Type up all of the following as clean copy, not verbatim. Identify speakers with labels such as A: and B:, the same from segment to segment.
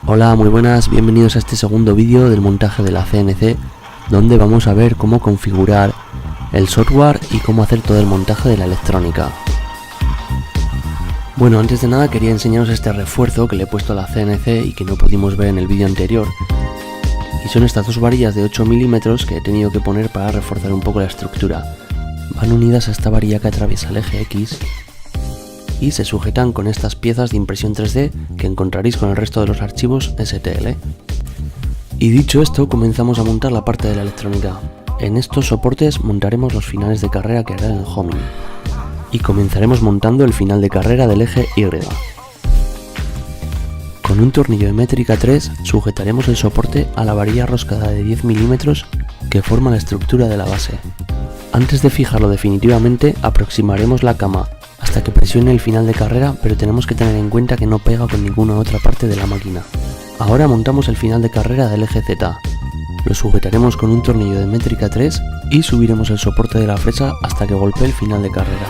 A: Hola, muy buenas, bienvenidos a este segundo vídeo del montaje de la CNC, donde vamos a ver cómo configurar el software y cómo hacer todo el montaje de la electrónica. Bueno, antes de nada quería enseñaros este refuerzo que le he puesto a la CNC y que no pudimos ver en el vídeo anterior. Y son estas dos varillas de 8 milímetros que he tenido que poner para reforzar un poco la estructura. Van unidas a esta varilla que atraviesa el eje X y se sujetan con estas piezas de impresión 3D que encontraréis con el resto de los archivos STL. Y dicho esto, comenzamos a montar la parte de la electrónica. En estos soportes montaremos los finales de carrera que hará el homing y comenzaremos montando el final de carrera del eje Y. Con un tornillo de métrica 3 sujetaremos el soporte a la varilla roscada de 10 milímetros que forma la estructura de la base. Antes de fijarlo definitivamente, aproximaremos la cama hasta que presione el final de carrera, pero tenemos que tener en cuenta que no pega con ninguna otra parte de la máquina. Ahora montamos el final de carrera del eje Z. Lo sujetaremos con un tornillo de métrica 3 y subiremos el soporte de la fresa hasta que golpee el final de carrera.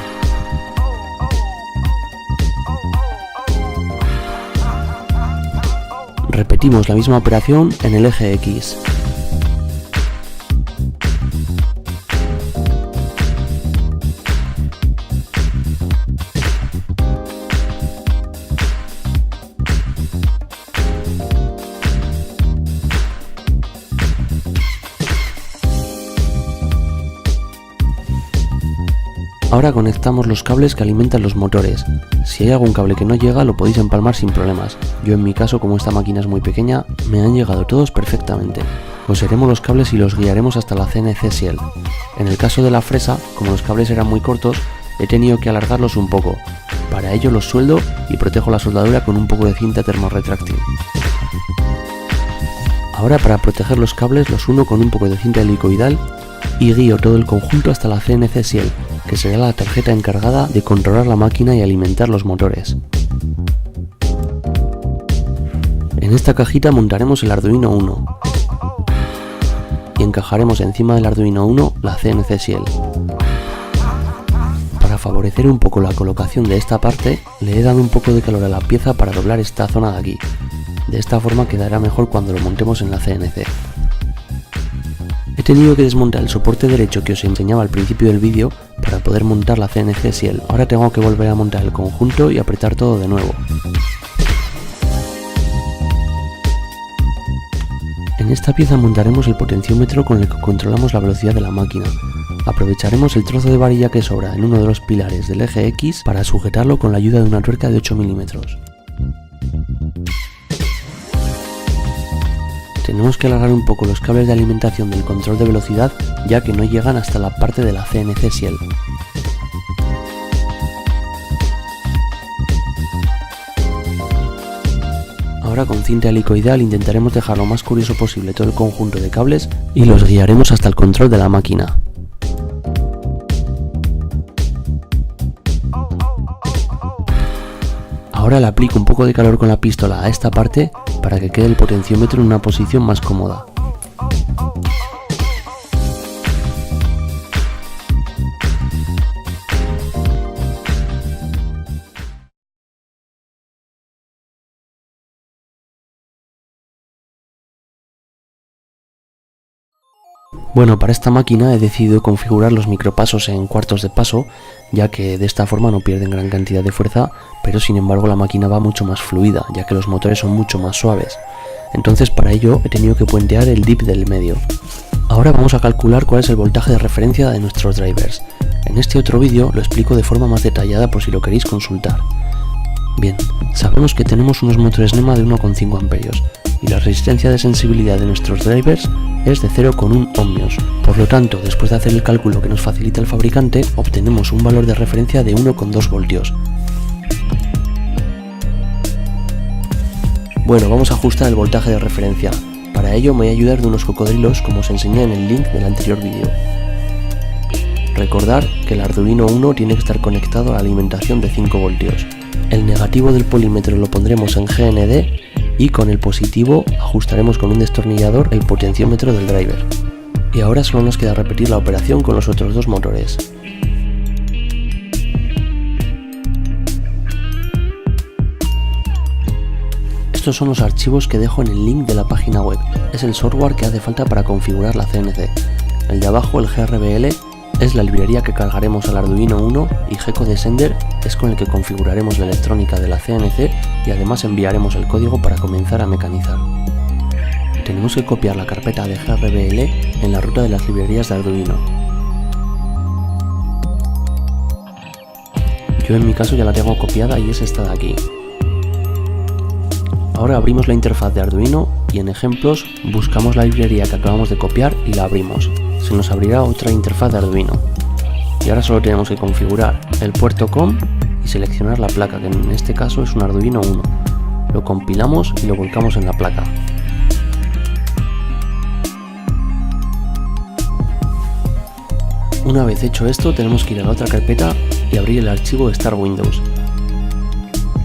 A: Repetimos la misma operación en el eje X. Ahora conectamos los cables que alimentan los motores. Si hay algún cable que no llega, lo podéis empalmar sin problemas. Yo en mi caso, como esta máquina es muy pequeña, me han llegado todos perfectamente. Coseremos los cables y los guiaremos hasta la CNC Ciel. En el caso de la fresa, como los cables eran muy cortos, he tenido que alargarlos un poco. Para ello los sueldo y protejo la soldadura con un poco de cinta termorretráctil. Ahora, para proteger los cables, los uno con un poco de cinta helicoidal y guío todo el conjunto hasta la CNC Ciel, que será la tarjeta encargada de controlar la máquina y alimentar los motores. En esta cajita montaremos el Arduino Uno y encajaremos encima del Arduino Uno la CNC Ciel. Para favorecer un poco la colocación de esta parte, le he dado un poco de calor a la pieza para doblar esta zona de aquí. De esta forma quedará mejor cuando lo montemos en la CNC. He tenido que desmontar el soporte derecho que os enseñaba al principio del vídeo para poder montar la CNC Ciel. Ahora tengo que volver a montar el conjunto y apretar todo de nuevo. En esta pieza montaremos el potenciómetro con el que controlamos la velocidad de la máquina. Aprovecharemos el trozo de varilla que sobra en uno de los pilares del eje X para sujetarlo con la ayuda de una tuerca de 8 milímetros. Tenemos que alargar un poco los cables de alimentación del control de velocidad, ya que no llegan hasta la parte de la CNC Ciel. Ahora con cinta helicoidal intentaremos dejar lo más curioso posible todo el conjunto de cables y los guiaremos hasta el control de la máquina. Ahora le aplico un poco de calor con la pistola a esta parte para que quede el potenciómetro en una posición más cómoda. Bueno, para esta máquina he decidido configurar los micropasos en cuartos de paso, ya que de esta forma no pierden gran cantidad de fuerza, pero sin embargo la máquina va mucho más fluida, ya que los motores son mucho más suaves. Entonces para ello he tenido que puentear el dip del medio. Ahora vamos a calcular cuál es el voltaje de referencia de nuestros drivers. En este otro vídeo lo explico de forma más detallada por si lo queréis consultar. Bien, sabemos que tenemos unos motores NEMA de 1,5 amperios y la resistencia de sensibilidad de nuestros drivers es de 0,1 ohmios. Por lo tanto, después de hacer el cálculo que nos facilita el fabricante, obtenemos un valor de referencia de 1,2 voltios. Bueno, vamos a ajustar el voltaje de referencia. Para ello me voy a ayudar de unos cocodrilos como os enseñé en el link del anterior vídeo. Recordar que el Arduino Uno tiene que estar conectado a la alimentación de 5 voltios. El negativo del polímetro lo pondremos en GND y con el positivo ajustaremos con un destornillador el potenciómetro del driver. Y ahora solo nos queda repetir la operación con los otros dos motores. Estos son los archivos que dejo en el link de la página web. Es el software que hace falta para configurar la CNC. El de abajo, el GRBL, es la librería que cargaremos al Arduino Uno y GecoDescender es con el que configuraremos la electrónica de la CNC y además enviaremos el código para comenzar a mecanizar. Tenemos que copiar la carpeta de GRBL en la ruta de las librerías de Arduino. Yo en mi caso ya la tengo copiada y es esta de aquí. Ahora abrimos la interfaz de Arduino y en ejemplos buscamos la librería que acabamos de copiar y la abrimos. Se nos abrirá otra interfaz de Arduino. Y ahora solo tenemos que configurar el puerto COM y seleccionar la placa, que en este caso es un Arduino Uno. Lo compilamos y lo volcamos en la placa. Una vez hecho esto, tenemos que ir a la otra carpeta y abrir el archivo Start Windows.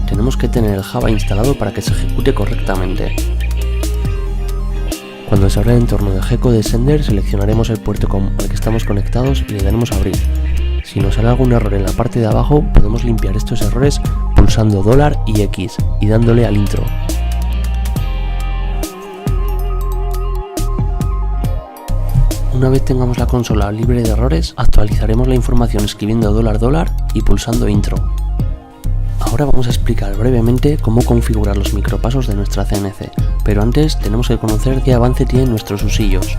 A: Tenemos que tener el Java instalado para que se ejecute correctamente. Cuando se abra el entorno de GecoDescender, seleccionaremos el puerto COM al que estamos conectados y le daremos a abrir. Si nos sale algún error en la parte de abajo, podemos limpiar estos errores pulsando $$ y X y dándole al intro. Una vez tengamos la consola libre de errores, actualizaremos la información escribiendo $$ y pulsando intro. Ahora vamos a explicar brevemente cómo configurar los micropasos de nuestra CNC, pero antes tenemos que conocer qué avance tienen nuestros usillos.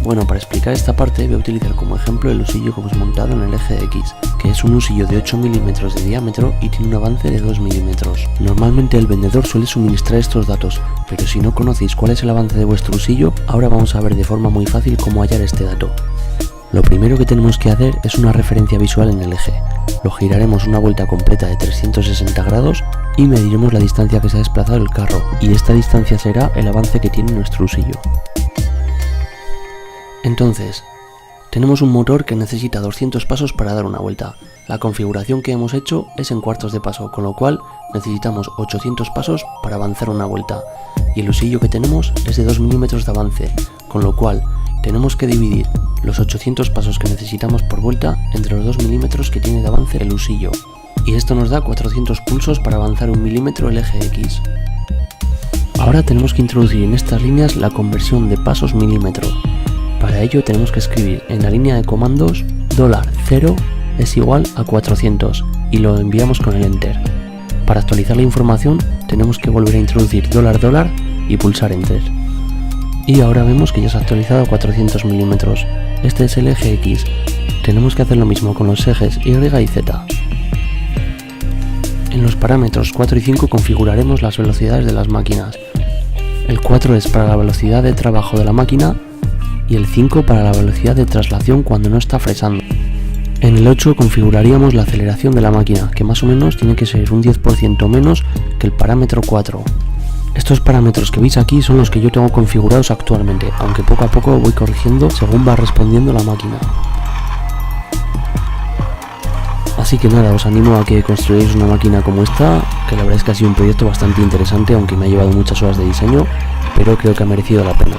A: Bueno, para explicar esta parte voy a utilizar como ejemplo el usillo que hemos montado en el eje X, que es un usillo de 8 mm de diámetro y tiene un avance de 2 mm. Normalmente el vendedor suele suministrar estos datos, pero si no conocéis cuál es el avance de vuestro usillo, ahora vamos a ver de forma muy fácil cómo hallar este dato. Lo primero que tenemos que hacer es una referencia visual en el eje. Lo giraremos una vuelta completa de 360 grados y mediremos la distancia que se ha desplazado el carro, y esta distancia será el avance que tiene nuestro usillo. Entonces, tenemos un motor que necesita 200 pasos para dar una vuelta. La configuración que hemos hecho es en cuartos de paso, con lo cual necesitamos 800 pasos para avanzar una vuelta. Y el usillo que tenemos es de 2 mm de avance, con lo cual tenemos que dividir los 800 pasos que necesitamos por vuelta entre los 2 mm que tiene de avance el usillo. Y esto nos da 400 pulsos para avanzar 1 mm el eje X. Ahora tenemos que introducir en estas líneas la conversión de pasos milímetro. Para ello tenemos que escribir en la línea de comandos $0 es igual a 400 y lo enviamos con el Enter. Para actualizar la información tenemos que volver a introducir $$ y pulsar Enter. Y ahora vemos que ya se ha actualizado a 400 mm. Este es el eje X. Tenemos que hacer lo mismo con los ejes Y y Z. En los parámetros 4 y 5 configuraremos las velocidades de las máquinas. El 4 es para la velocidad de trabajo de la máquina y el 5 para la velocidad de traslación cuando no está fresando. En el 8 configuraríamos la aceleración de la máquina, que más o menos tiene que ser un 10% menos que el parámetro 4. Estos parámetros que veis aquí son los que yo tengo configurados actualmente, aunque poco a poco voy corrigiendo según va respondiendo la máquina. Así que nada, os animo a que construyáis una máquina como esta, que la verdad es que ha sido un proyecto bastante interesante, aunque me ha llevado muchas horas de diseño, pero creo que ha merecido la pena.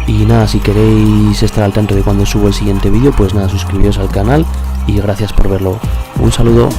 A: Y nada, si queréis estar al tanto de cuando subo el siguiente vídeo, pues nada, suscribiros al canal y gracias por verlo. Un saludo.